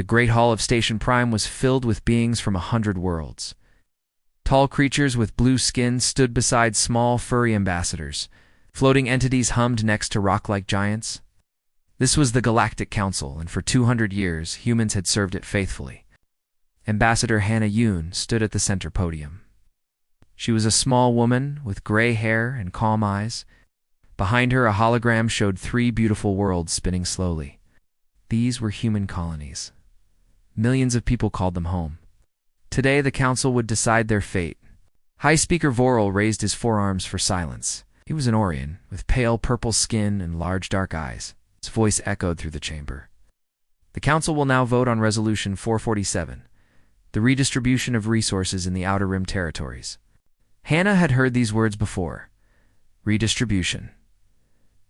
The great hall of Station Prime was filled with beings from 100 worlds. Tall creatures with blue skin stood beside small, furry ambassadors. Floating entities hummed next to rock-like giants. This was the Galactic Council, and for 200 years, humans had served it faithfully. Ambassador Hannah Yoon stood at the center podium. She was a small woman with gray hair and calm eyes. Behind her, a hologram showed 3 beautiful worlds spinning slowly. These were human colonies. Millions of people called them home. Today, the council would decide their fate. High Speaker Vorel raised his forearms for silence. He was an Orion, with pale purple skin and large dark eyes. His voice echoed through the chamber. The council will now vote on Resolution 447, the redistribution of resources in the Outer Rim territories. Hannah had heard these words before. Redistribution.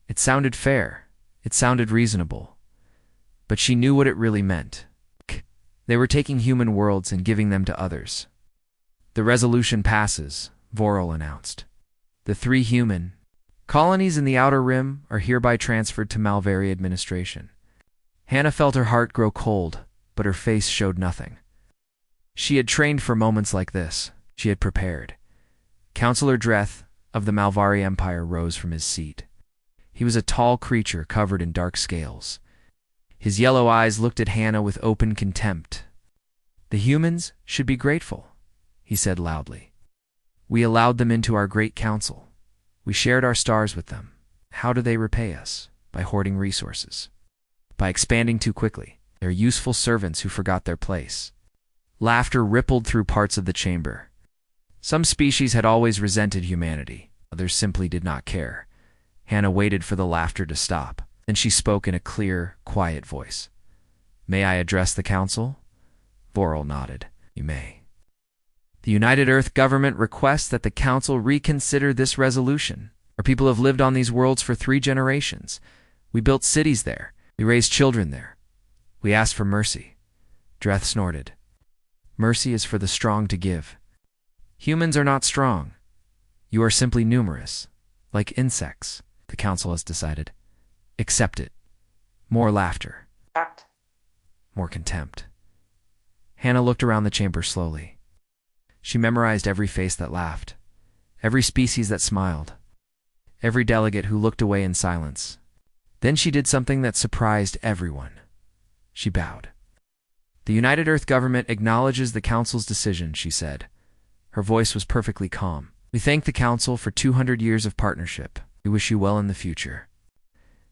It sounded fair. It sounded reasonable. But she knew what it really meant. They were taking human worlds and giving them to others. The resolution passes, Vorel announced. The 3 human colonies in the Outer Rim are hereby transferred to Malvery administration. Hannah felt her heart grow cold, but her face showed nothing. She had trained for moments like this. She had prepared. Councillor Dreth of the Malvari Empire rose from his seat. He was a tall creature covered in dark scales. His yellow eyes looked at Hannah with open contempt. The humans should be grateful, he said loudly. We allowed them into our great council. We shared our stars with them. How do they repay us? By hoarding resources. By expanding too quickly. They're useful servants who forgot their place. Laughter rippled through parts of the chamber. Some species had always resented humanity. Others simply did not care. Hannah waited for the laughter to stop. Then she spoke in a clear, quiet voice. May I address the council? Vorel nodded. You may. The United Earth government requests that the council reconsider this resolution. Our people have lived on these worlds for 3 generations. We built cities there. We raised children there. We asked for mercy. Dreth snorted. Mercy is for the strong to give. Humans are not strong. You are simply numerous. Like insects, the council has decided. Accept it. More laughter. More contempt. Hannah looked around the chamber slowly. She memorized every face that laughed, every species that smiled, every delegate who looked away in silence. Then she did something that surprised everyone. She bowed. The United Earth government acknowledges the council's decision, she said. Her voice was perfectly calm. We thank the council for 200 years of partnership. We wish you well in the future.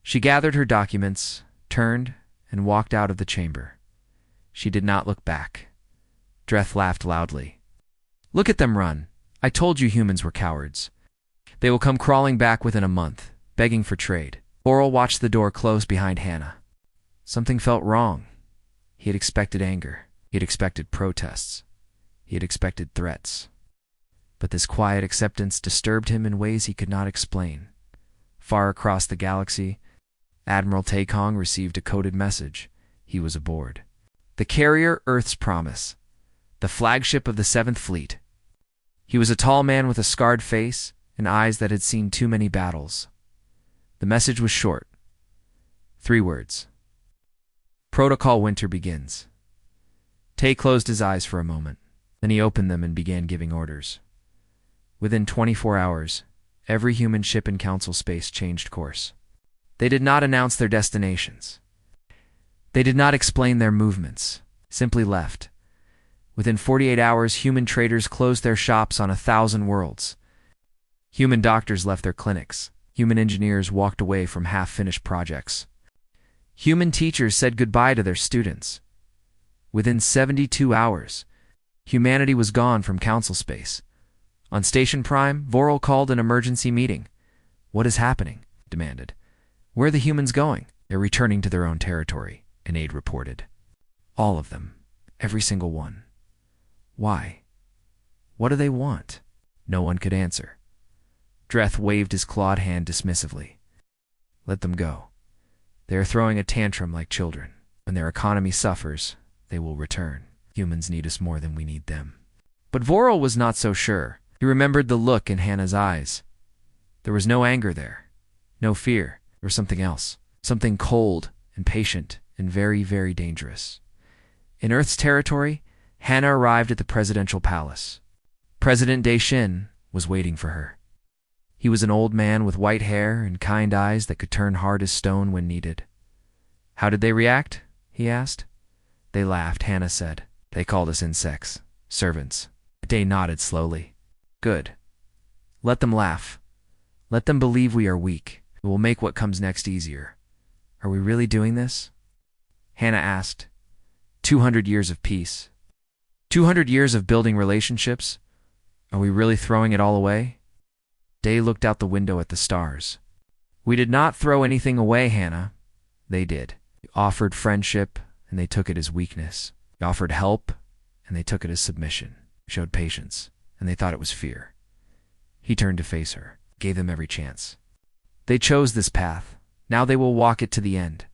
She gathered her documents, turned, and walked out of the chamber. She did not look back. Dreth laughed loudly. Look at them run. I told you humans were cowards. They will come crawling back within a month, begging for trade. Vorel watched the door close behind Hannah. Something felt wrong. He had expected anger. He had expected protests. He had expected threats. But this quiet acceptance disturbed him in ways he could not explain. Far across the galaxy, Admiral Taekong received a coded message. He was aboard. The carrier Earth's Promise, the flagship of the 7th Fleet. He was a tall man with a scarred face and eyes that had seen too many battles. The message was short. 3 words. Protocol Winter begins. Tay closed his eyes for a moment. Then he opened them and began giving orders. Within 24 hours, every human ship in Council space changed course. They did not announce their destinations. They did not explain their movements, simply left. Within 48 hours, human traders closed their shops on 1,000 worlds. Human doctors left their clinics. Human engineers walked away from half-finished projects. Human teachers said goodbye to their students. Within 72 hours, humanity was gone from Council space. On Station Prime, Vorel called an emergency meeting. What is happening? He demanded. Where are the humans going? They're returning to their own territory, an aide reported. All of them. Every single one. Why? What do they want? No one could answer. Dreth waved his clawed hand dismissively. Let them go. They are throwing a tantrum like children. When their economy suffers, they will return. Humans need us more than we need them. But Vorel was not so sure. He remembered the look in Hannah's eyes. There was no anger there. No fear. There was something else. Something cold and patient and very, very dangerous. In Earth's territory, Hannah arrived at the presidential palace. President Daishin was waiting for her. He was an old man with white hair and kind eyes that could turn hard as stone when needed. "How did they react?" he asked. "They laughed," Hannah said. "They called us insects, servants." Day nodded slowly. "Good. Let them laugh. Let them believe we are weak. It will make what comes next easier." "Are we really doing this?" Hannah asked. 200 years of peace. 200 years of building relationships. Are we really throwing it all away? Day looked out the window at the stars. "We did not throw anything away, Hannah. They did. We offered friendship, and they took it as weakness. We offered help, and they took it as submission. We showed patience, and they thought it was fear." He turned to face her, gave them every chance. They chose this path. Now they will walk it to the end.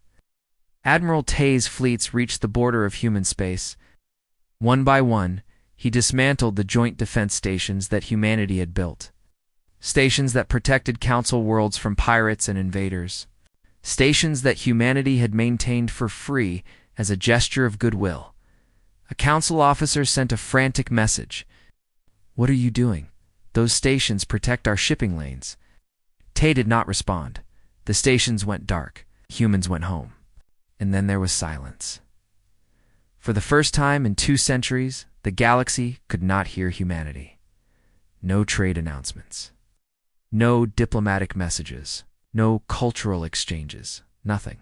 Admiral Tay's fleets reached the border of human space. One by one, he dismantled the joint defense stations that humanity had built. Stations that protected Council worlds from pirates and invaders. Stations that humanity had maintained for free as a gesture of goodwill. A Council officer sent a frantic message. "What are you doing? Those stations protect our shipping lanes." Tay did not respond. The stations went dark. Humans went home. And then there was silence. For the first time in 2 centuries, the galaxy could not hear humanity. No trade announcements. No diplomatic messages. No cultural exchanges. Nothing.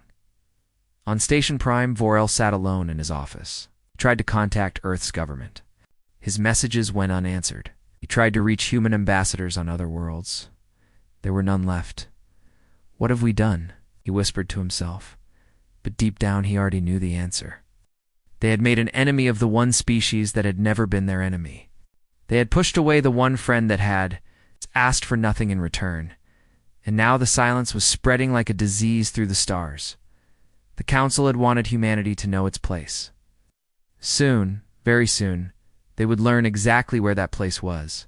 On Station Prime, Vorel sat alone in his office. He tried to contact Earth's government. His messages went unanswered. He tried to reach human ambassadors on other worlds. There were none left. "What have we done?" he whispered to himself. But deep down he already knew the answer. They had made an enemy of the one species that had never been their enemy. They had pushed away the one friend that had asked for nothing in return. And now the silence was spreading like a disease through the stars. The Council had wanted humanity to know its place. Soon, very soon, they would learn exactly where that place was.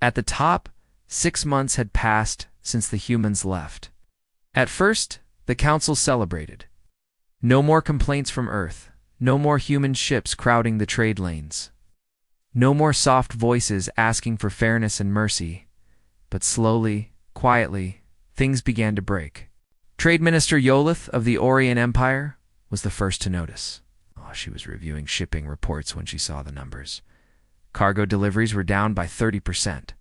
At the top, 6 months had passed since the humans left. At first, the Council celebrated. No more complaints from Earth. No more human ships crowding the trade lanes. No more soft voices asking for fairness and mercy. But slowly, quietly, things began to break. Trade Minister Yolith of the Orient Empire was the first to notice. She was reviewing shipping reports when she saw the numbers. Cargo deliveries were down by 30%.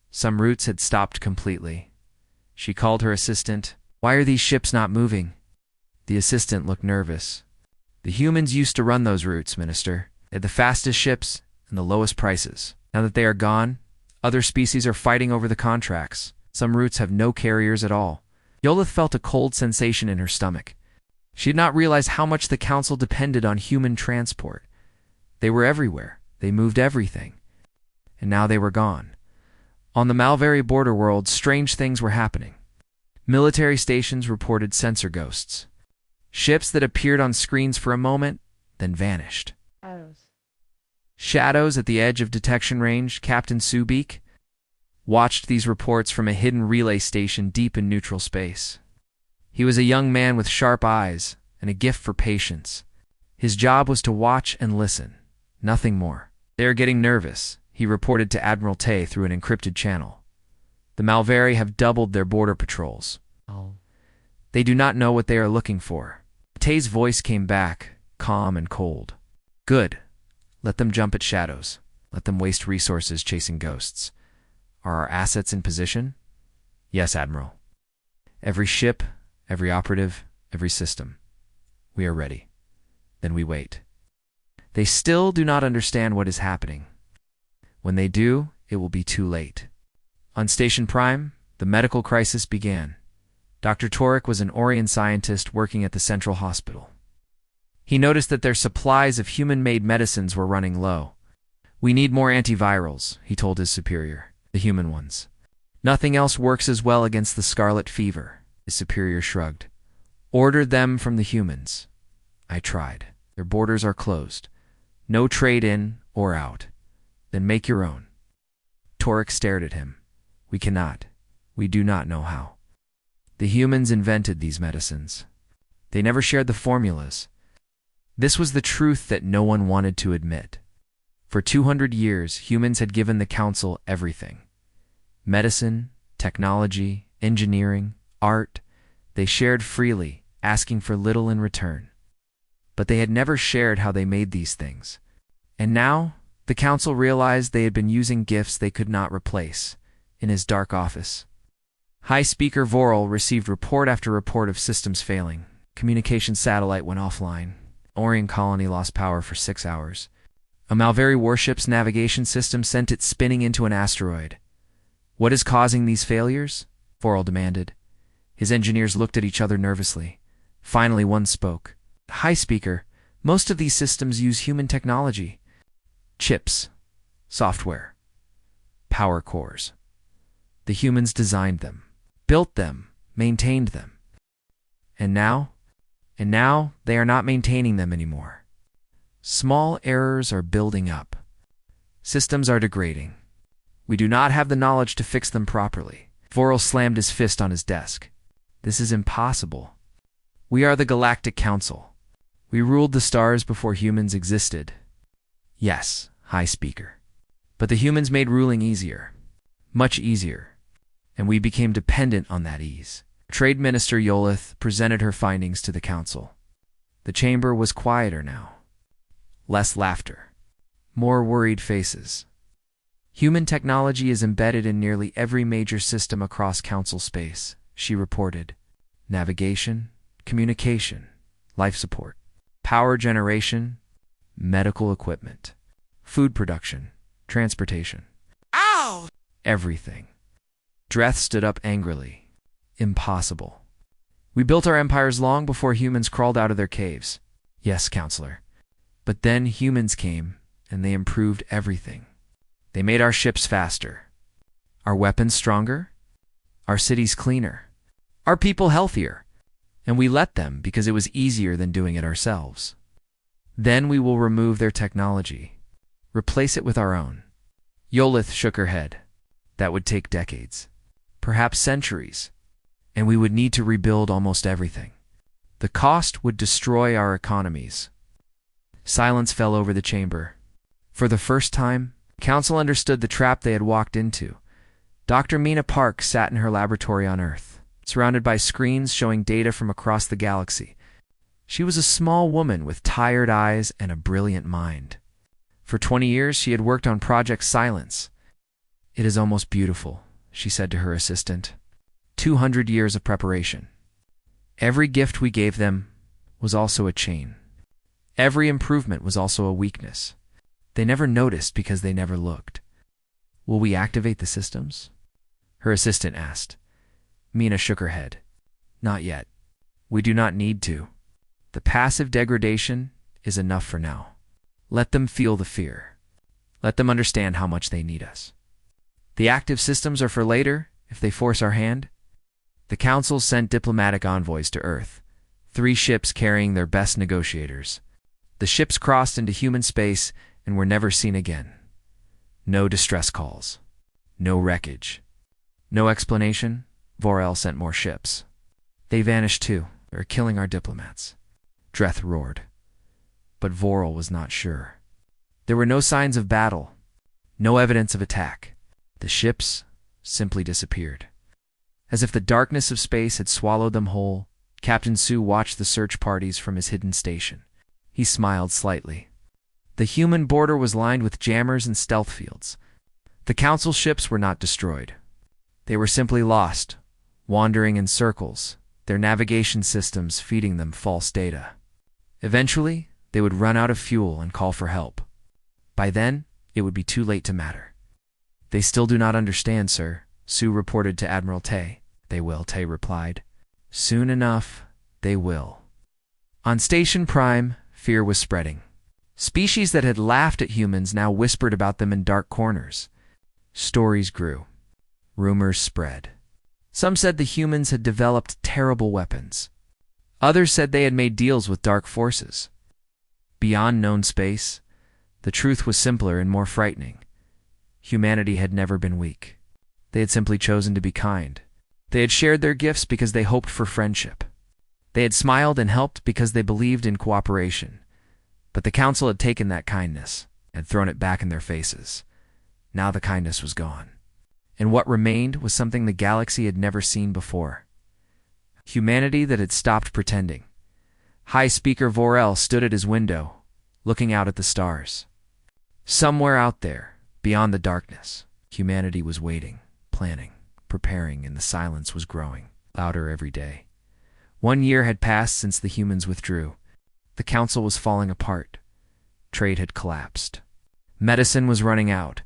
Some routes had stopped completely. She called her assistant. "Why are these ships not moving?" The assistant looked nervous. "The humans used to run those routes, Minister. They had the fastest ships and the lowest prices. Now that they are gone, other species are fighting over the contracts. Some routes have no carriers at all." Yolith felt a cold sensation in her stomach. She had not realized how much the Council depended on human transport. They were everywhere. They moved everything. And now they were gone. On the Malvery border world, strange things were happening. Military stations reported sensor ghosts. Ships that appeared on screens for a moment, then vanished. Shadows at the edge of detection range. Captain Subeek watched these reports from a hidden relay station deep in neutral space. He was a young man with sharp eyes and a gift for patience. His job was to watch and listen, nothing more. "They are getting nervous," he reported to Admiral Tay through an encrypted channel. "The Malvery have doubled their border patrols. They do not know what they are looking for." Tay's voice came back, calm and cold. "Good. Let them jump at shadows. Let them waste resources chasing ghosts. Are our assets in position?" "Yes, Admiral. Every ship, every operative, every system. We are ready." Then we wait. They still do not understand what is happening. When they do, it will be too late. On Station Prime, the medical crisis began. Dr. Torek was an Orion scientist working at the Central Hospital. He noticed that their supplies of human-made medicines were running low. "We need more antivirals," he told his superior, the human ones. "Nothing else works as well against the scarlet fever." His superior shrugged. "Order them from the humans." "I tried. Their borders are closed. No trade in or out." "Then make your own." Torek stared at him. "We cannot. We do not know how. The humans invented these medicines. They never shared the formulas. This was the truth that no one wanted to admit. For 200 years, humans had given the Council everything. Medicine, technology, engineering, art. They shared freely, asking for little in return. But they had never shared how they made these things. And now, the Council realized they had been using gifts they could not replace. In his dark office, High Speaker Vorel received report after report of systems failing. Communication satellite went offline. Orion colony lost power for 6 hours. A Malveri warship's navigation system sent it spinning into an asteroid. What is causing these failures? Vorel demanded. His engineers looked at each other nervously. Finally, one spoke. High Speaker, most of these systems use human technology. Chips, software, power cores. The humans designed them, built them, maintained them. And now they are not maintaining them anymore. Small errors are building up. Systems are degrading. We do not have the knowledge to fix them properly. Vorel slammed his fist on his desk. This is impossible. We are the Galactic Council. We ruled the stars before humans existed. Yes, High Speaker. But the humans made ruling easier. Much easier. And we became dependent on that ease. Trade Minister Yolith presented her findings to the Council. The chamber was quieter now. Less laughter. More worried faces. Human technology is embedded in nearly every major system across Council space, she reported. Navigation, communication, life support, power generation, medical equipment, food production, transportation. Ow! Everything. Dreth stood up angrily. Impossible. We built our empires long before humans crawled out of their caves. Yes, Counselor. But then humans came, and they improved everything. They made our ships faster, our weapons stronger, our cities cleaner, our people healthier, and we let them because it was easier than doing it ourselves. Then we will remove their technology, replace it with our own. Yolith shook her head. That would take decades. Perhaps centuries, and we would need to rebuild almost everything. The cost would destroy our economies. Silence fell over the chamber. For the first time, Council understood the trap they had walked into. Dr. Mina Park sat in her laboratory on Earth, surrounded by screens showing data from across the galaxy. She was a small woman with tired eyes and a brilliant mind. For 20 years, she had worked on Project Silence. It is almost beautiful, she said to her assistant. 200 years of preparation. Every gift we gave them was also a chain. Every improvement was also a weakness. They never noticed because they never looked. Will we activate the systems? Her assistant asked. Mina shook her head. Not yet. We do not need to. The passive degradation is enough for now. Let them feel the fear. Let them understand how much they need us. The active systems are for later, if they force our hand. The Council sent diplomatic envoys to Earth, 3 ships carrying their best negotiators. The ships crossed into human space and were never seen again. No distress calls. No wreckage. No explanation. Vorel sent more ships. They vanished too. They're killing our diplomats. Dreth roared. But Vorel was not sure. There were no signs of battle. No evidence of attack. The ships simply disappeared. As if the darkness of space had swallowed them whole, Captain Sue watched the search parties from his hidden station. He smiled slightly. The human border was lined with jammers and stealth fields. The Council ships were not destroyed. They were simply lost, wandering in circles, their navigation systems feeding them false data. Eventually, they would run out of fuel and call for help. By then, it would be too late to matter. They still do not understand, sir, Sue reported to Admiral Tay. They will, Tay replied. Soon enough, they will. On Station Prime, fear was spreading. Species that had laughed at humans now whispered about them in dark corners. Stories grew. Rumors spread. Some said the humans had developed terrible weapons. Others said they had made deals with dark forces. Beyond known space, the truth was simpler and more frightening. Humanity had never been weak. They had simply chosen to be kind. They had shared their gifts because they hoped for friendship. They had smiled and helped because they believed in cooperation. But the council had taken that kindness and thrown it back in their faces. Now the kindness was gone. And what remained was something the galaxy had never seen before. Humanity that had stopped pretending. High Speaker Vorel stood at his window, looking out at the stars. Somewhere out there, beyond the darkness, humanity was waiting, planning, preparing, and the silence was growing, louder every day. 1 year had passed since the humans withdrew. The council was falling apart. Trade had collapsed. Medicine was running out.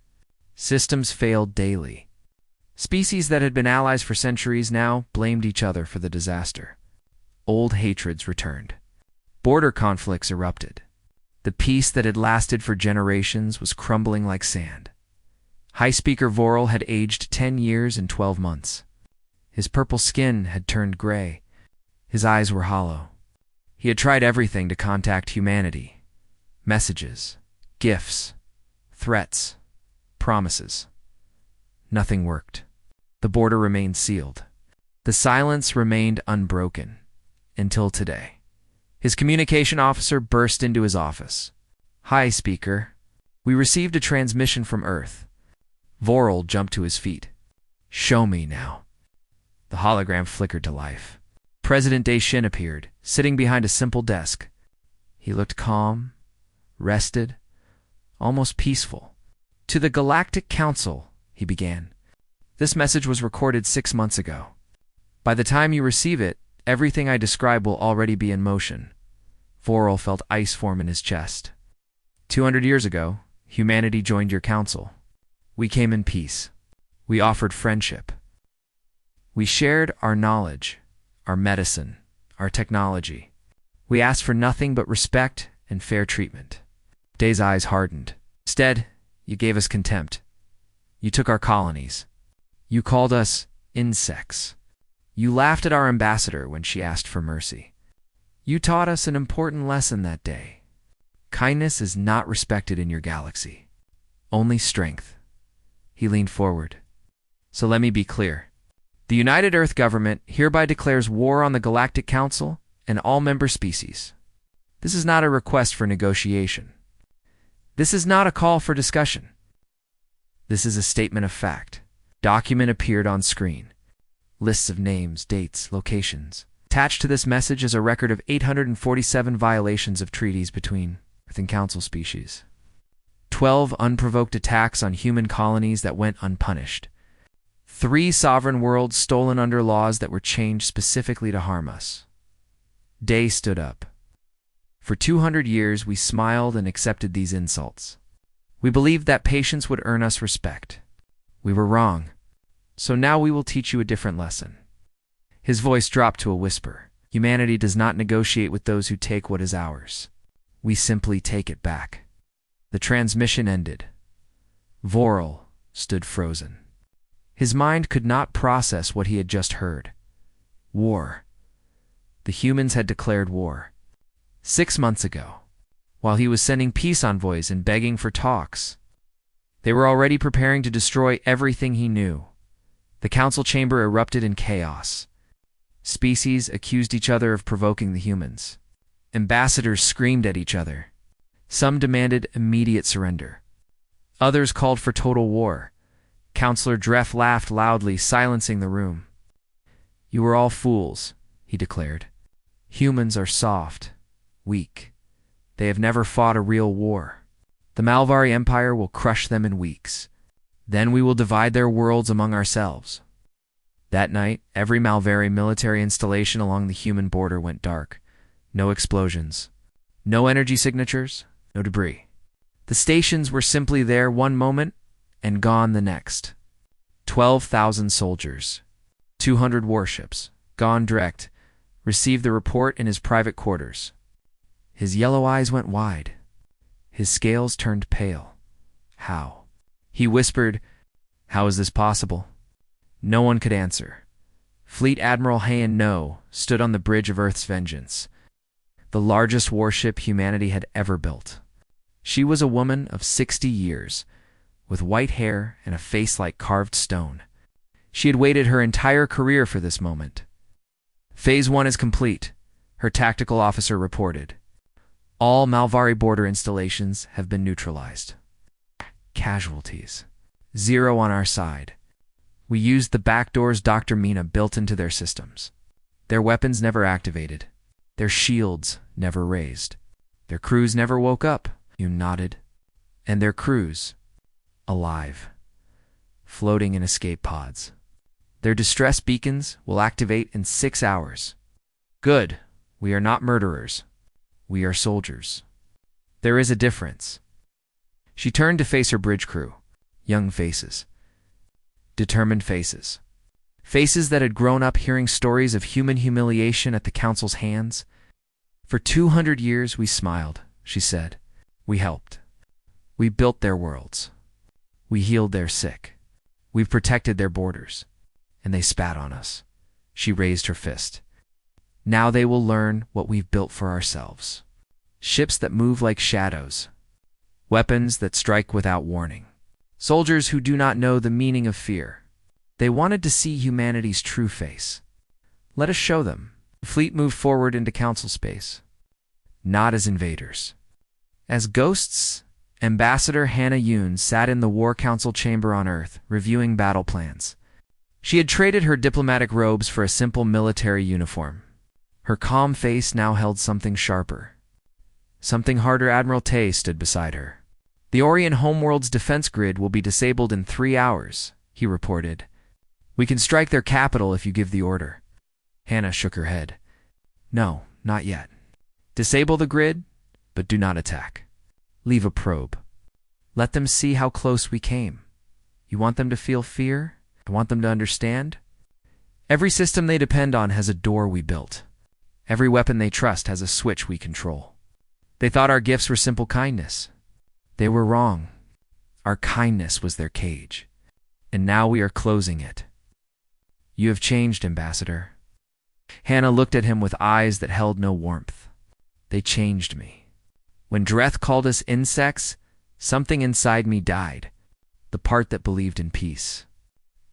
Systems failed daily. Species that had been allies for centuries now blamed each other for the disaster. Old hatreds returned. Border conflicts erupted. The peace that had lasted for generations was crumbling like sand. High Speaker Vorel had aged 10 years and 12 months. His purple skin had turned gray. His eyes were hollow. He had tried everything to contact humanity. Messages, gifts, threats, promises. Nothing worked. The border remained sealed. The silence remained unbroken. Until today. His communication officer burst into his office. "Hi, Speaker. We received a transmission from Earth." Vorel jumped to his feet. "Show me now." The hologram flickered to life. President Daishin appeared, sitting behind a simple desk. He looked calm, rested, almost peaceful. "To the Galactic Council," he began. "This message was recorded 6 months ago. By the time you receive it, everything I describe will already be in motion." Vorel felt ice form in his chest. 200 years ago, humanity joined your council. We came in peace. We offered friendship. We shared our knowledge, our medicine, our technology. We asked for nothing but respect and fair treatment. Day's eyes hardened. Instead, you gave us contempt. You took our colonies. You called us insects. You laughed at our ambassador when she asked for mercy. You taught us an important lesson that day. Kindness is not respected in your galaxy. Only strength. He leaned forward. So let me be clear. The United Earth Government hereby declares war on the Galactic Council and all member species. This is not a request for negotiation. This is not a call for discussion. This is a statement of fact. Document appeared on screen. Lists of names, dates, locations. Attached to this message is a record of 847 violations of treaties between Earth and Council species. 12 unprovoked attacks on human colonies that went unpunished. 3 sovereign worlds stolen under laws that were changed specifically to harm us. Day stood up. For 200 years, we smiled and accepted these insults. We believed that patience would earn us respect. We were wrong. So now we will teach you a different lesson. His voice dropped to a whisper. Humanity does not negotiate with those who take what is ours. We simply take it back. The transmission ended. Vorel stood frozen. His mind could not process what he had just heard. War. The humans had declared war. 6 months ago, while he was sending peace envoys and begging for talks. They were already preparing to destroy everything he knew. The council chamber erupted in chaos. Species accused each other of provoking the humans. Ambassadors screamed at each other. Some demanded immediate surrender. Others called for total war. Counselor Dreff laughed loudly, silencing the room. "You are all fools," he declared. "Humans are soft, weak. They have never fought a real war. The Malvari Empire will crush them in weeks. Then we will divide their worlds among ourselves." That night, every Malvari military installation along the human border went dark. No explosions. No energy signatures. No debris. The stations were simply there one moment and gone the next. 12,000 soldiers, 200 warships, gone direct, received the report in his private quarters. His yellow eyes went wide. His scales turned pale. How? He whispered, "How is this possible?" No one could answer. Fleet Admiral Heian No stood on the bridge of Earth's vengeance, the largest warship humanity had ever built. She was a woman of 60 years, with white hair and a face like carved stone. She had waited her entire career for this moment. "Phase 1 is complete," her tactical officer reported. All Malvari border installations have been neutralized. Casualties. 0 on our side. We used the backdoors Dr. Mina built into their systems. Their weapons never activated. Their shields never raised. Their crews never woke up. You nodded. And their crews, alive, floating in escape pods. Their distress beacons will activate in 6 hours. Good. We are not murderers. We are soldiers. There is a difference. She turned to face her bridge crew. Young faces. Determined faces. Faces that had grown up hearing stories of human humiliation at the Council's hands. For 200 years we smiled, she said. We helped. We built their worlds. We healed their sick. We protected their borders. And they spat on us. She raised her fist. Now they will learn what we've built for ourselves. Ships that move like shadows. Weapons that strike without warning. Soldiers who do not know the meaning of fear. They wanted to see humanity's true face. Let us show them. The fleet moved forward into council space. Not as invaders. As ghosts, Ambassador Hannah Yoon sat in the War Council chamber on Earth, reviewing battle plans. She had traded her diplomatic robes for a simple military uniform. Her calm face now held something sharper. Something harder. Admiral Tay stood beside her. The Orion homeworld's defense grid will be disabled in 3 hours, he reported. We can strike their capital if you give the order. Hannah shook her head. No, not yet. Disable the grid, but do not attack. Leave a probe. Let them see how close we came. You want them to feel fear? I want them to understand. Every system they depend on has a door we built. Every weapon they trust has a switch we control. They thought our gifts were simple kindness. They were wrong. Our kindness was their cage. And now we are closing it. You have changed, Ambassador. Hannah looked at him with eyes that held no warmth. They changed me. When Dreth called us insects, something inside me died. The part that believed in peace.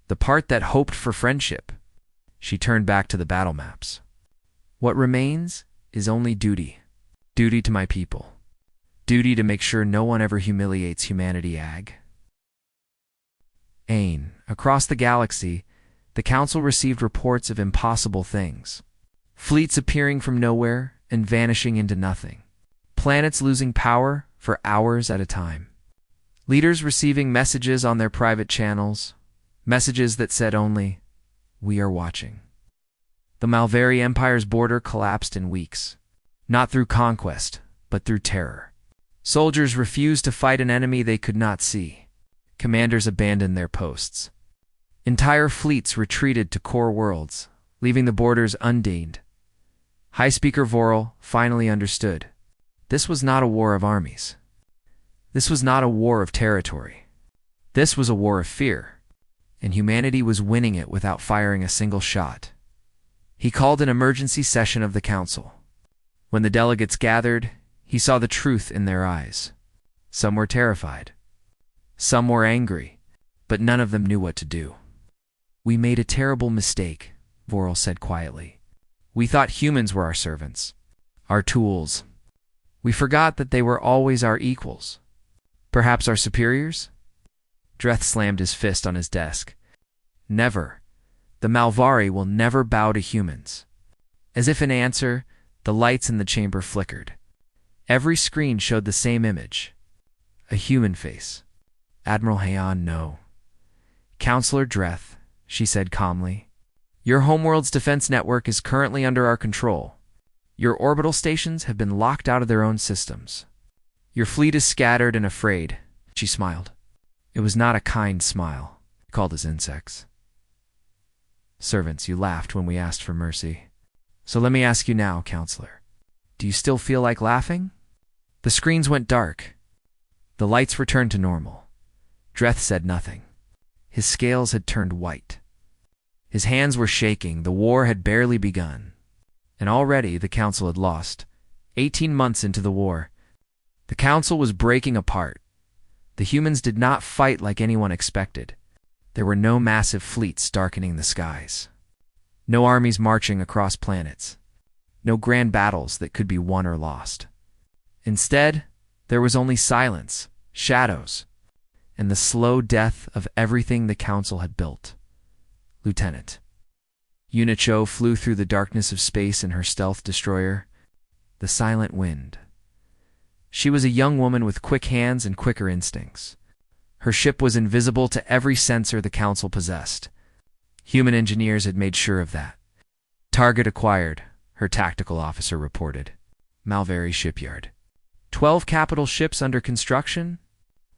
The part that hoped for friendship. She turned back to the battle maps. What remains is only duty. Duty to my people. Duty to make sure no one ever humiliates humanity. Ain. Across the galaxy, the Council received reports of impossible things. Fleets appearing from nowhere and vanishing into nothing. Planets losing power for hours at a time. Leaders receiving messages on their private channels. Messages that said only, "We are watching." The Malvari Empire's border collapsed in weeks. Not through conquest, but through terror. Soldiers refused to fight an enemy they could not see. Commanders abandoned their posts. Entire fleets retreated to core worlds, leaving the borders undinged. High Speaker Voral finally understood. This was not a war of armies. This was not a war of territory. This was a war of fear, and humanity was winning it without firing a single shot. He called an emergency session of the Council. When the delegates gathered, he saw the truth in their eyes. Some were terrified. Some were angry, but none of them knew what to do. We made a terrible mistake, Voral said quietly. We thought humans were our servants, our tools. We forgot that they were always our equals. Perhaps our superiors? Dreth slammed his fist on his desk. Never. The Malvari will never bow to humans. As if in answer, the lights in the chamber flickered. Every screen showed the same image. A human face. Admiral Hayan, no. Counselor Dreth, she said calmly. Your homeworld's defense network is currently under our control. Your orbital stations have been locked out of their own systems. Your fleet is scattered and afraid, she smiled. It was not a kind smile, called as insects. Servants, you laughed when we asked for mercy. So let me ask you now, Counselor. Do you still feel like laughing? The screens went dark. The lights returned to normal. Dreth said nothing. His scales had turned white. His hands were shaking. The war had barely begun. And already the Council had lost. 18 months into the war. The Council was breaking apart. The humans did not fight like anyone expected. There were no massive fleets darkening the skies. No armies marching across planets. No grand battles that could be won or lost. Instead, there was only silence, shadows, and the slow death of everything the Council had built. Lieutenant Yuna Cho flew through the darkness of space in her stealth destroyer, the Silent Wind. She was a young woman with quick hands and quicker instincts. Her ship was invisible to every sensor the Council possessed. Human engineers had made sure of that. Target acquired, her tactical officer reported. Malveri Shipyard. 12 capital ships under construction?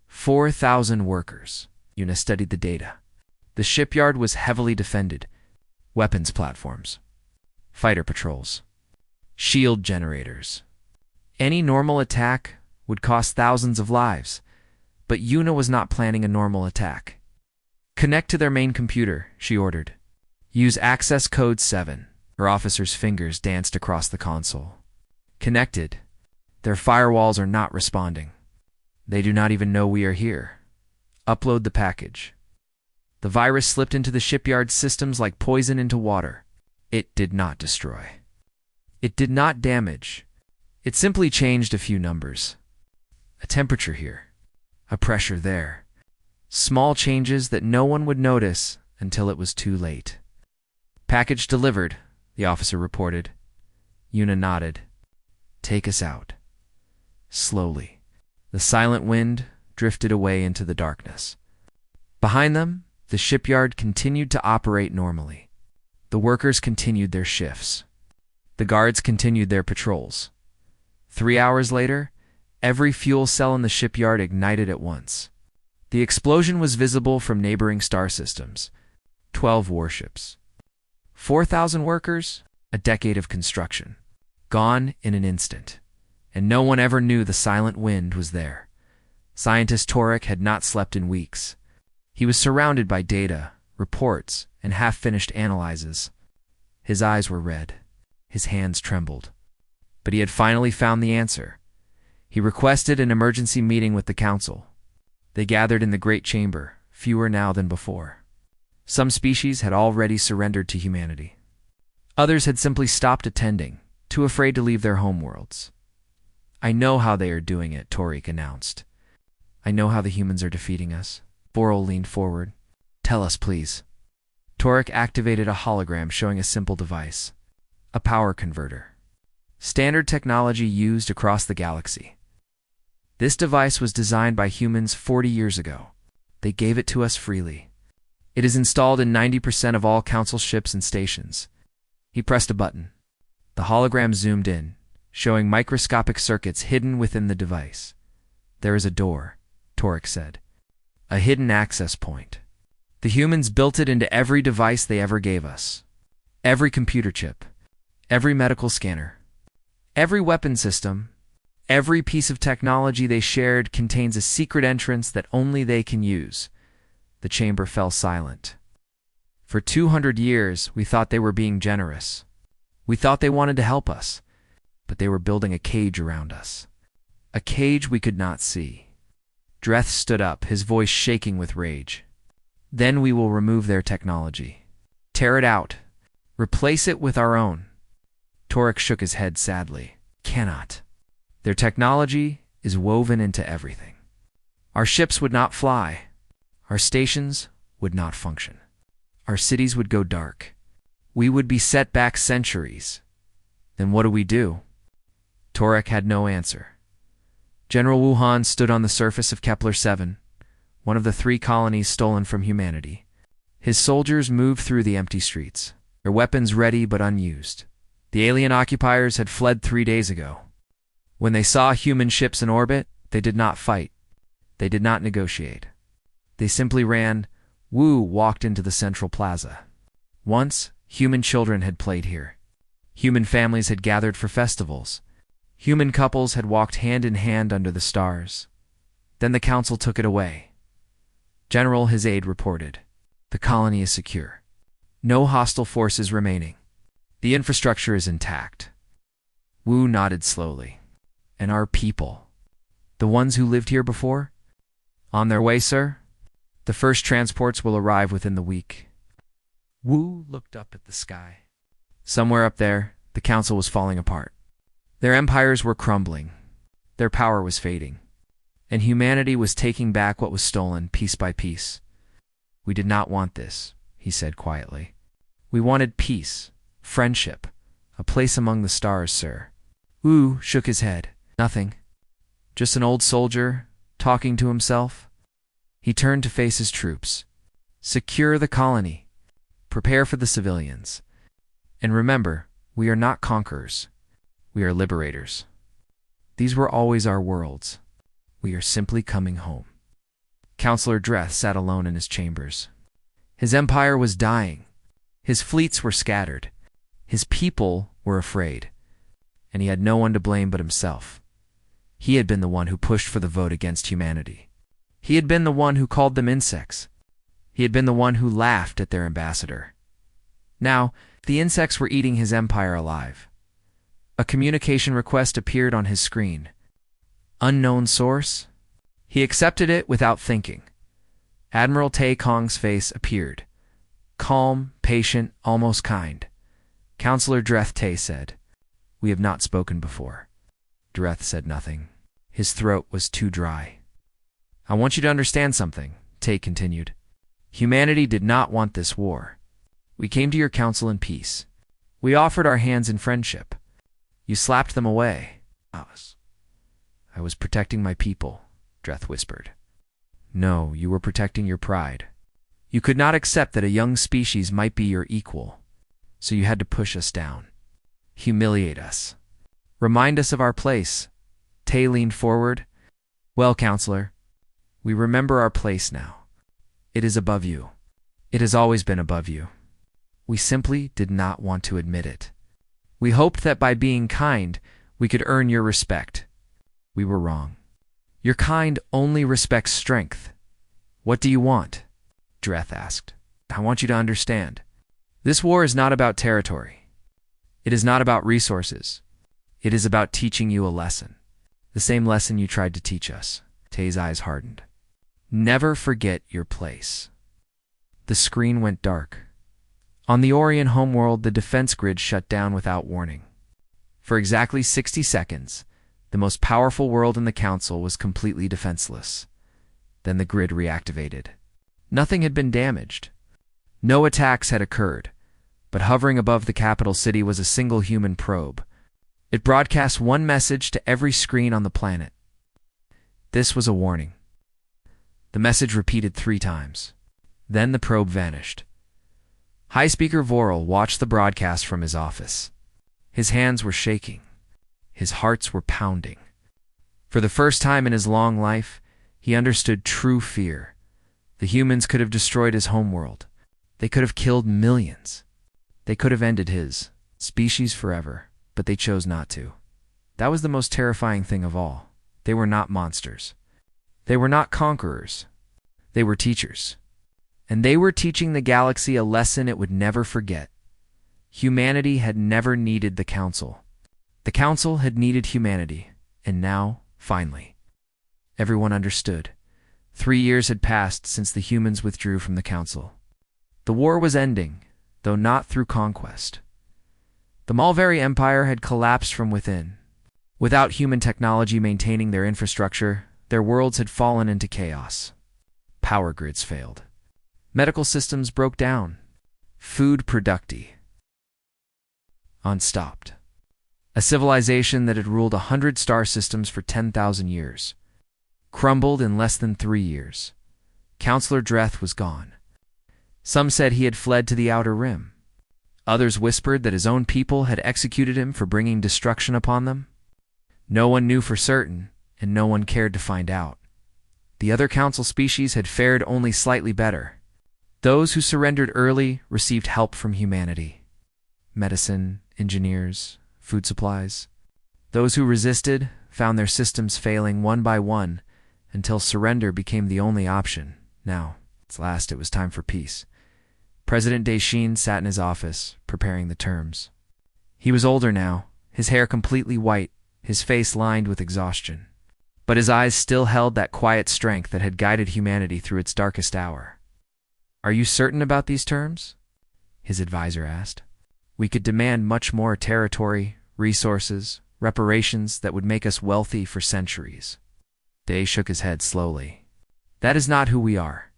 4,000 workers. Yuna studied the data. The shipyard was heavily defended. Weapons platforms. Fighter patrols. Shield generators. Any normal attack would cost thousands of lives, but Yuna was not planning a normal attack. Connect to their main computer, she ordered. Use access code 7. Her officer's fingers danced across the console. Connected. Their firewalls are not responding. They do not even know we are here. Upload the package. The virus slipped into the shipyard's systems like poison into water. It did not destroy. It did not damage. It simply changed a few numbers. A temperature here. A pressure there. Small changes that no one would notice until it was too late. Package delivered, the officer reported. Yuna nodded. Take us out. Slowly. The Silent Wind drifted away into the darkness. Behind them, the shipyard continued to operate normally. The workers continued their shifts. The guards continued their patrols. 3 hours later, every fuel cell in the shipyard ignited at once. The explosion was visible from neighboring star systems. 12 warships. 4,000 workers, a decade of construction. Gone in an instant. And no one ever knew the Silent Wind was there. Scientist Torek had not slept in weeks. He was surrounded by data, reports, and half-finished analyses. His eyes were red. His hands trembled. But he had finally found the answer. He requested an emergency meeting with the Council. They gathered in the Great Chamber, fewer now than before. Some species had already surrendered to humanity. Others had simply stopped attending, too afraid to leave their homeworlds. I know how they are doing it, Torek announced. I know how the humans are defeating us. Boral leaned forward. Tell us, please. Torek activated a hologram showing a simple device. A power converter. Standard technology used across the galaxy. This device was designed by humans 40 years ago. They gave it to us freely. It is installed in 90% of all Council ships and stations. He pressed a button. The hologram zoomed in, showing microscopic circuits hidden within the device. There is a door, Torek said. A hidden access point. The humans built it into every device they ever gave us. Every computer chip. Every medical scanner. Every weapon system. Every piece of technology they shared contains a secret entrance that only they can use. The chamber fell silent. For 200 years, we thought they were being generous. We thought they wanted to help us. But they were building a cage around us. A cage we could not see. Dreth stood up, his voice shaking with rage. Then we will remove their technology. Tear it out. Replace it with our own. Torek shook his head sadly. Cannot. Their technology is woven into everything. Our ships would not fly. Our stations would not function. Our cities would go dark. We would be set back centuries. Then what do we do? Torek had no answer. General Wuhan stood on the surface of Kepler-7, one of the 3 colonies stolen from humanity. His soldiers moved through the empty streets, their weapons ready but unused. The alien occupiers had fled 3 days ago. When they saw human ships in orbit, they did not fight. They did not negotiate. They simply ran. Wu walked into the central plaza. Once, human children had played here. Human families had gathered for festivals. Human couples had walked hand in hand under the stars. Then the Council took it away. General, his aide reported. The colony is secure. No hostile forces remaining. The infrastructure is intact. Wu nodded slowly. And our people? The ones who lived here before? On their way, sir. The first transports will arrive within the week. Wu looked up at the sky. Somewhere up there, the Council was falling apart. Their empires were crumbling. Their power was fading, and humanity was taking back what was stolen piece by piece. "We did not want this," he said quietly. "We wanted peace, friendship, a place among the stars, sir." Wu shook his head. "Nothing. Just an old soldier talking to himself." He turned to face his troops. "Secure the colony. Prepare for the civilians. And remember, we are not conquerors. We are liberators. These were always our worlds. We are simply coming home." Counselor Dreth sat alone in his chambers. His empire was dying. His fleets were scattered. His people were afraid. And he had no one to blame but himself. He had been the one who pushed for the vote against humanity. He had been the one who called them insects. He had been the one who laughed at their ambassador. Now, the insects were eating his empire alive. A communication request appeared on his screen. Unknown source? He accepted it without thinking. Admiral Tay Kong's face appeared. Calm, patient, almost kind. Counselor Dreth Tay said, "We have not spoken before." Dreth said nothing. His throat was too dry. "I want you to understand something," Tay continued. "Humanity did not want this war. We came to your council in peace. We offered our hands in friendship. You slapped them away." I was protecting my people," Dreth whispered. "No, you were protecting your pride. You could not accept that a young species might be your equal, so you had to push us down, humiliate us, remind us of our place." Tay leaned forward. "Well, Counselor, we remember our place now. It is above you. It has always been above you. We simply did not want to admit it. We hoped that by being kind, we could earn your respect. We were wrong. Your kind only respects strength." "What do you want?" Dreth asked. "I want you to understand. This war is not about territory. It is not about resources. It is about teaching you a lesson. The same lesson you tried to teach us." Tay's eyes hardened. "Never forget your place." The screen went dark. On the Orion homeworld, the defense grid shut down without warning. For exactly 60 seconds, the most powerful world in the Council was completely defenseless. Then the grid reactivated. Nothing had been damaged. No attacks had occurred, but hovering above the capital city was a single human probe. It broadcast one message to every screen on the planet. This was a warning. The message repeated 3 times. Then the probe vanished. High Speaker Vorel watched the broadcast from his office. His hands were shaking. His hearts were pounding. For the first time in his long life, he understood true fear. The humans could have destroyed his homeworld. They could have killed millions. They could have ended his species forever, but they chose not to. That was the most terrifying thing of all. They were not monsters. They were not conquerors. They were teachers. And they were teaching the galaxy a lesson it would never forget. Humanity had never needed the Council. The Council had needed humanity, and now, finally, everyone understood. 3 years had passed since the humans withdrew from the Council. The war was ending, though not through conquest. The Malvari Empire had collapsed from within. Without human technology maintaining their infrastructure, their worlds had fallen into chaos. Power grids failed. Medical systems broke down. Food producti unstopped. A civilization that had ruled 100 star systems for 10,000 years crumbled in less than 3 years. Counselor Dreth was gone. Some said he had fled to the Outer Rim. Others whispered that his own people had executed him for bringing destruction upon them. No one knew for certain, and no one cared to find out. The other Council species had fared only slightly better. Those who surrendered early received help from humanity. Medicine, engineers, food supplies. Those who resisted found their systems failing one by one until surrender became the only option. Now, at last, it was time for peace. President Daishin sat in his office, preparing the terms. He was older now, his hair completely white, his face lined with exhaustion. But his eyes still held that quiet strength that had guided humanity through its darkest hour. "Are you certain about these terms?" his advisor asked. "We could demand much more territory, resources, reparations that would make us wealthy for centuries. Day shook his head slowly. That is not who we are.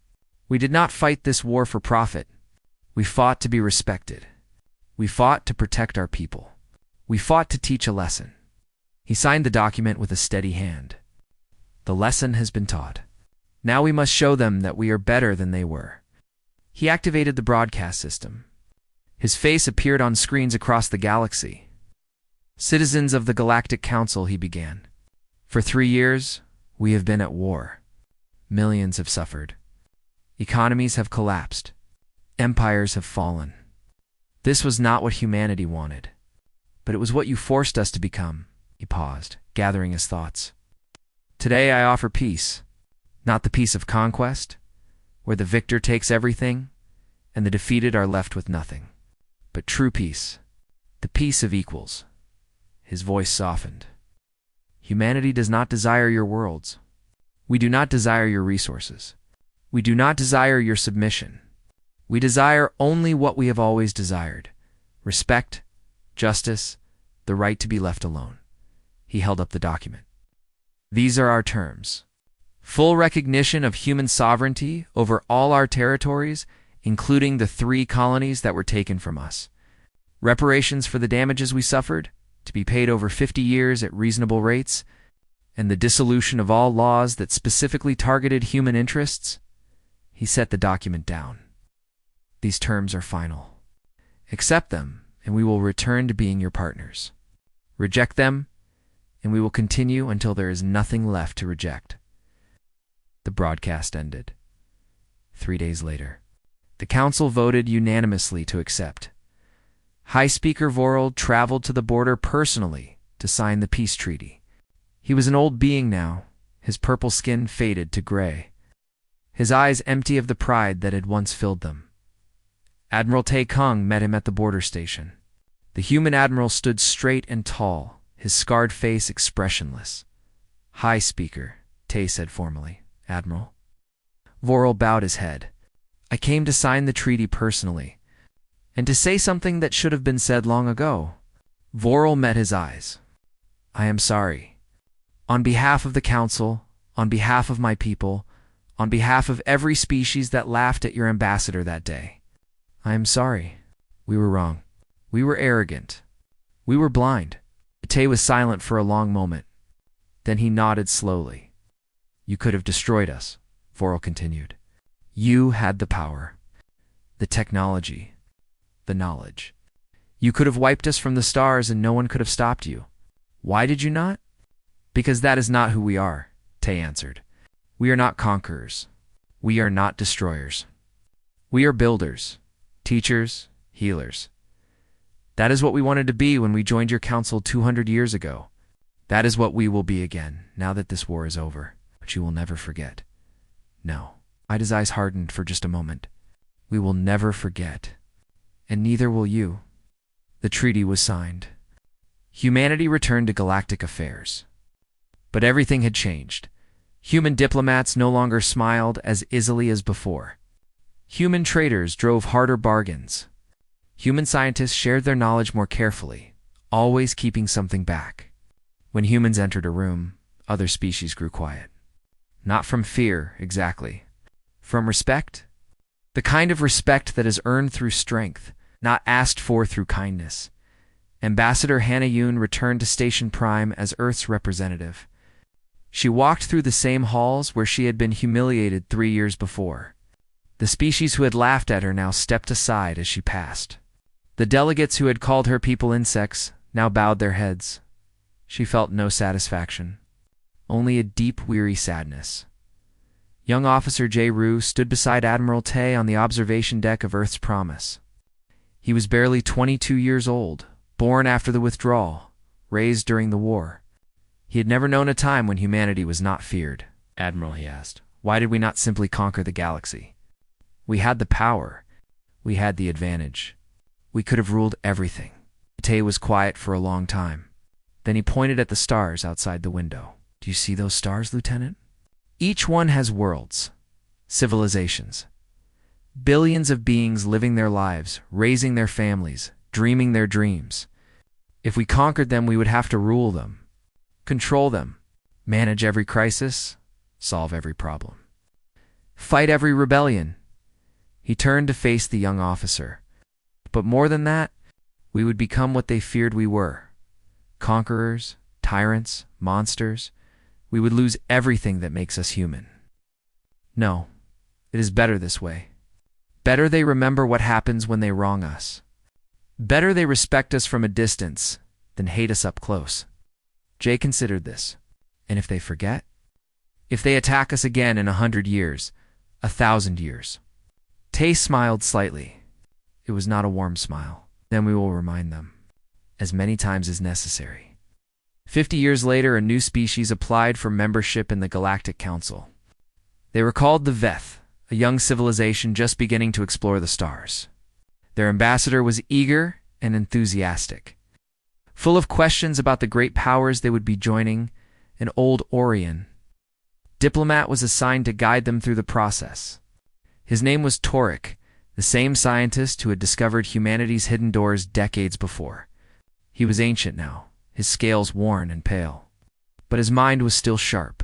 We did not fight this war for profit. We fought to be respected. We fought to protect our people. We fought to teach a lesson. He signed the document with a steady hand. The lesson has been taught. Now we must show them that we are better than they were. He activated the broadcast system. His face appeared on screens across the galaxy. Citizens of the Galactic Council, he began. For 3 years, we have been at war. Millions have suffered. Economies have collapsed. Empires have fallen. This was not what humanity wanted. But it was what you forced us to become. He paused, gathering his thoughts. Today I offer peace. Not the peace of conquest, where the victor takes everything, and the defeated are left with nothing. But true peace. The peace of equals. His voice softened. Humanity does not desire your worlds. We do not desire your resources. We do not desire your submission. We desire only what we have always desired: respect, justice, the right to be left alone. He held up the document. These are our terms. Full recognition of human sovereignty over all our territories, including the 3 colonies that were taken from us. Reparations for the damages we suffered, to be paid over 50 years at reasonable rates, and the dissolution of all laws that specifically targeted human interests. He set the document down. These terms are final. Accept them, and we will return to being your partners. Reject them, and we will continue until there is nothing left to reject. The broadcast ended. 3 days later, the council voted unanimously to accept. High Speaker Vorel traveled to the border personally to sign the peace treaty. He was an old being now, his purple skin faded to gray, his eyes empty of the pride that had once filled them. Admiral Tay Kung met him at the border station. The human admiral stood straight and tall, his scarred face expressionless. High Speaker, Tay said formally. Admiral. Vorel bowed his head. I came to sign the treaty personally, and to say something that should have been said long ago. Vorel met his eyes. I am sorry. On behalf of the Council, on behalf of my people, on behalf of every species that laughed at your ambassador that day, I am sorry. We were wrong. We were arrogant. We were blind. Tay was silent for a long moment. Then he nodded slowly. You could have destroyed us, Vorel continued. You had the power, the technology, the knowledge. You could have wiped us from the stars and no one could have stopped you. Why did you not? Because that is not who we are, Tay answered. We are not conquerors. We are not destroyers. We are builders, teachers, healers. That is what we wanted to be when we joined your council 200 years ago. That is what we will be again, now that this war is over. But you will never forget. No. Ida's eyes hardened for just a moment. We will never forget. And neither will you. The treaty was signed. Humanity returned to galactic affairs. But everything had changed. Human diplomats no longer smiled as easily as before. Human traders drove harder bargains. Human scientists shared their knowledge more carefully, always keeping something back. When humans entered a room, other species grew quiet. Not from fear, exactly. From respect. The kind of respect that is earned through strength, not asked for through kindness. Ambassador Hannah Yoon returned to Station Prime as Earth's representative. She walked through the same halls where she had been humiliated 3 years before. The species who had laughed at her now stepped aside as she passed. The delegates who had called her people insects now bowed their heads. She felt no satisfaction, only a deep, weary sadness. Young Officer J. Rue stood beside Admiral Tay on the observation deck of Earth's Promise. He was barely 22 years old, born after the withdrawal, raised during the war. He had never known a time when humanity was not feared. Admiral, he asked, why did we not simply conquer the galaxy? We had the power. We had the advantage. We could have ruled everything. Tay was quiet for a long time. Then he pointed at the stars outside the window. Do you see those stars, Lieutenant? Each one has worlds, civilizations. Billions of beings living their lives, raising their families, dreaming their dreams. If we conquered them, we would have to rule them, control them, manage every crisis, solve every problem, fight every rebellion. He turned to face the young officer. But more than that, we would become what they feared we were. Conquerors, tyrants, monsters. We would lose everything that makes us human. No, it is better this way. Better they remember what happens when they wrong us. Better they respect us from a distance than hate us up close. Jay considered this. And if they forget? If they attack us again in 100 years, 1,000 years? Tay smiled slightly. It was not a warm smile. Then we will remind them, as many times as necessary. 50 years later, a new species applied for membership in the Galactic Council. They were called the Veth, a young civilization just beginning to explore the stars. Their ambassador was eager and enthusiastic. Full of questions about the great powers they would be joining, an old Orion diplomat was assigned to guide them through the process. His name was Torek, the same scientist who had discovered humanity's hidden doors decades before. He was ancient now, his scales worn and pale. But his mind was still sharp.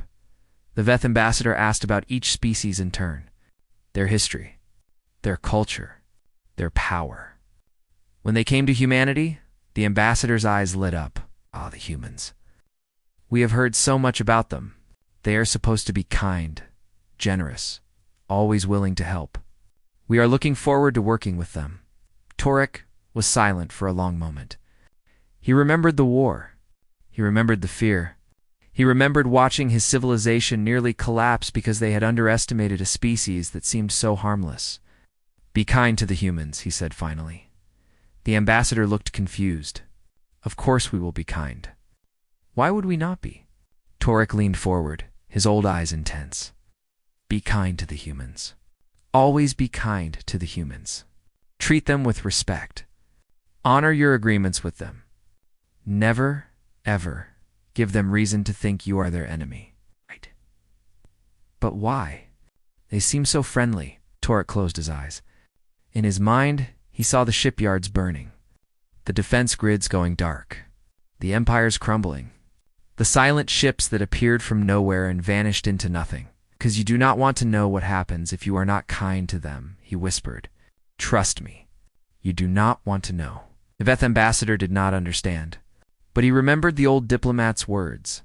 The Veth ambassador asked about each species in turn, their history, their culture, their power. When they came to humanity, the ambassador's eyes lit up. Ah, the humans. We have heard so much about them. They are supposed to be kind, generous, always willing to help. We are looking forward to working with them. Torek was silent for a long moment. He remembered the war. He remembered the fear. He remembered watching his civilization nearly collapse because they had underestimated a species that seemed so harmless. Be kind to the humans, he said finally. The ambassador looked confused. Of course we will be kind. Why would we not be? Torek leaned forward, his old eyes intense. Be kind to the humans. Always be kind to the humans. Treat them with respect. Honor your agreements with them. Never, ever give them reason to think you are their enemy. Right. But why? They seem so friendly. Torek closed his eyes. In his mind, he saw the shipyards burning, the defense grids going dark, the empires crumbling, the silent ships that appeared from nowhere and vanished into nothing. Because you do not want to know what happens if you are not kind to them, he whispered. Trust me, you do not want to know. The Veth ambassador did not understand, but he remembered the old diplomat's words.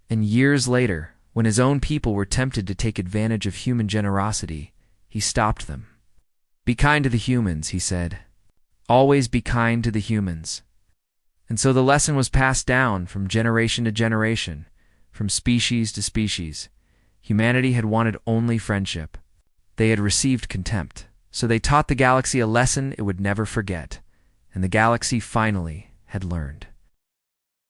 And years later, when his own people were tempted to take advantage of human generosity, he stopped them. Be kind to the humans, he said. Always be kind to the humans. And so the lesson was passed down from generation to generation, from species to species. Humanity had wanted only friendship. They had received contempt, so they taught the galaxy a lesson it would never forget, and the galaxy finally had learned.